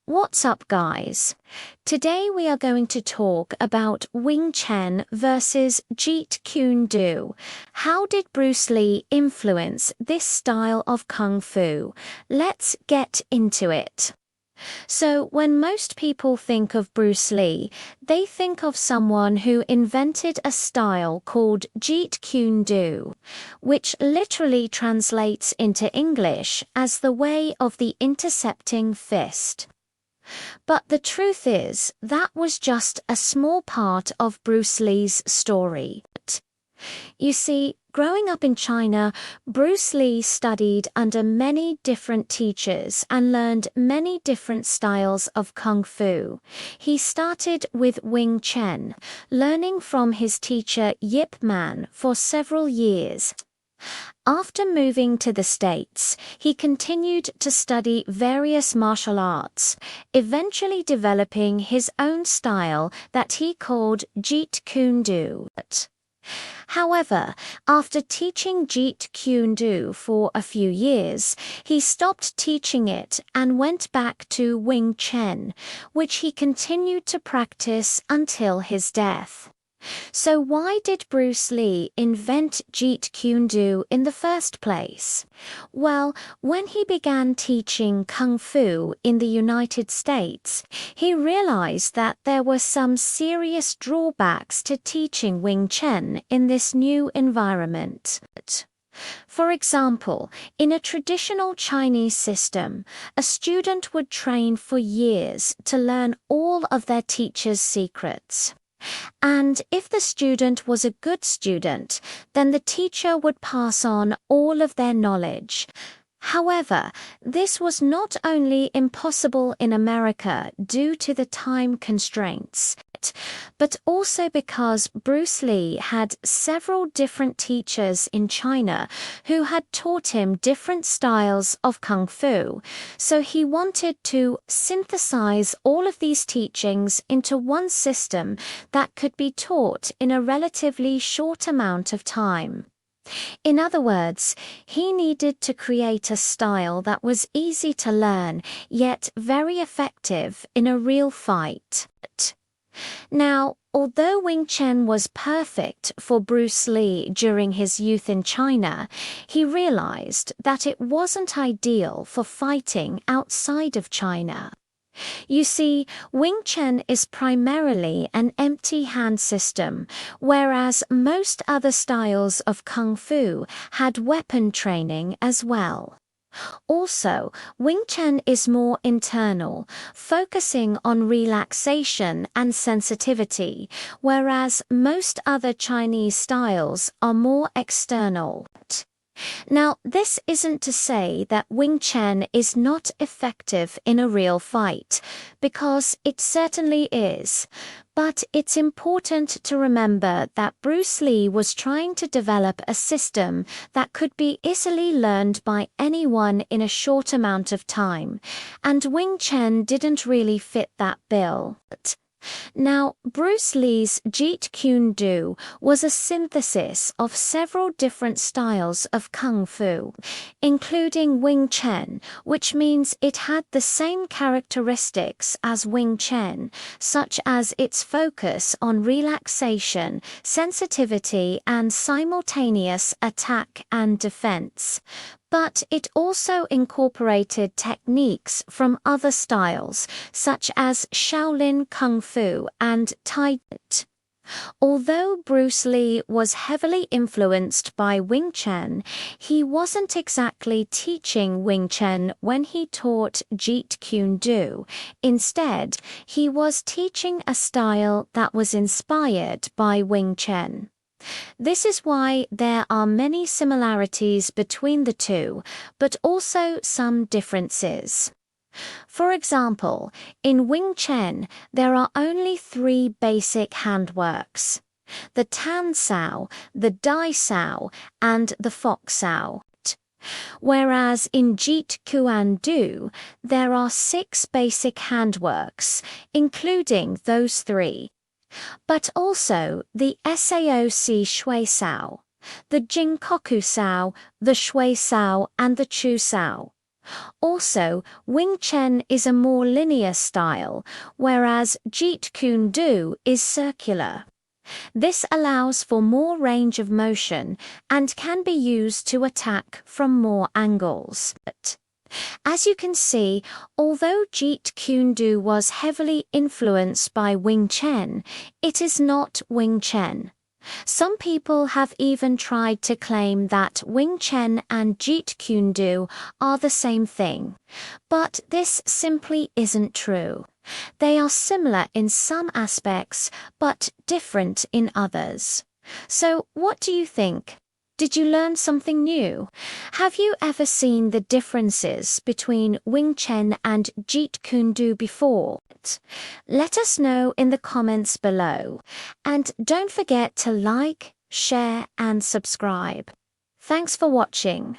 What's up, guys? Today we are going to talk about Wing Chun versus Jeet Kune Do. How did Bruce Lee influence this style of Kung Fu? Let's get into it. So, when most people think of Bruce Lee, they think of someone who invented a style called Jeet Kune Do, which literally translates into English as the way of the intercepting fist. But the truth is, that was just a small part of Bruce Lee's story. You see, growing up in China, Bruce Lee studied under many different teachers and learned many different styles of Kung Fu. He started with Wing Chun, learning from his teacher Yip Man for several years. After moving to the States, he continued to study various martial arts, eventually developing his own style that he called Jeet Kune Do. However, after teaching Jeet Kune Do for a few years, he stopped teaching it and went back to Wing Chun, which he continued to practice until his death. So why did Bruce Lee invent Jeet Kune Do in the first place? Well, when he began teaching Kung Fu in the United States, he realized that there were some serious drawbacks to teaching Wing Chun in this new environment. For example, in a traditional Chinese system, a student would train for years to learn all of their teacher's secrets. And if the student was a good student, then the teacher would pass on all of their knowledge. However, this was not only impossible in America due to the time constraints, but also because Bruce Lee had several different teachers in China who had taught him different styles of Kung Fu, so he wanted to synthesize all of these teachings into one system that could be taught in a relatively short amount of time. In other words, he needed to create a style that was easy to learn, yet very effective in a real fight. Now, although Wing Chun was perfect for Bruce Lee during his youth in China, he realized that it wasn't ideal for fighting outside of China. You see, Wing Chun is primarily an empty hand system, whereas most other styles of Kung Fu had weapon training as well. Also, Wing Chun is more internal, focusing on relaxation and sensitivity, whereas most other Chinese styles are more external. Now, this isn't to say that Wing Chun is not effective in a real fight, because it certainly is. But it's important to remember that Bruce Lee was trying to develop a system that could be easily learned by anyone in a short amount of time, and Wing Chun didn't really fit that bill. Now, Bruce Lee's Jeet Kune Do was a synthesis of several different styles of Kung Fu, including Wing Chun, which means it had the same characteristics as Wing Chun, such as its focus on relaxation, sensitivity, and simultaneous attack and defense. But it also incorporated techniques from other styles, such as Shaolin Kung Fu and Tai Chi. Although Bruce Lee was heavily influenced by Wing Chun, he wasn't exactly teaching Wing Chun when he taught Jeet Kune Do. Instead, he was teaching a style that was inspired by Wing Chun. This is why there are many similarities between the two, but also some differences. For example, in Wing Chun, there are only 3 basic handworks: the Tan Sao, the Dai Sao, and the Fox Sao. Whereas in Jeet Kune Do, there are 6 basic handworks, including those 3. But also the SAO Shui Sao, the Jinkoku Sao, the Shui Sao, and the Chu Sao. Also, Wing Chun is a more linear style, whereas Jeet Kune Do is circular. This allows for more range of motion and can be used to attack from more angles. As you can see, although Jeet Kune Do was heavily influenced by Wing Chun, it is not Wing Chun. Some people have even tried to claim that Wing Chun and Jeet Kune Do are the same thing, but this simply isn't true. They are similar in some aspects, but different in others. So, what do you think? Did you learn something new? Have you ever seen the differences between Wing Chun and Jeet Kune Do before? Let us know in the comments below. And don't forget to like, share, and subscribe. Thanks for watching.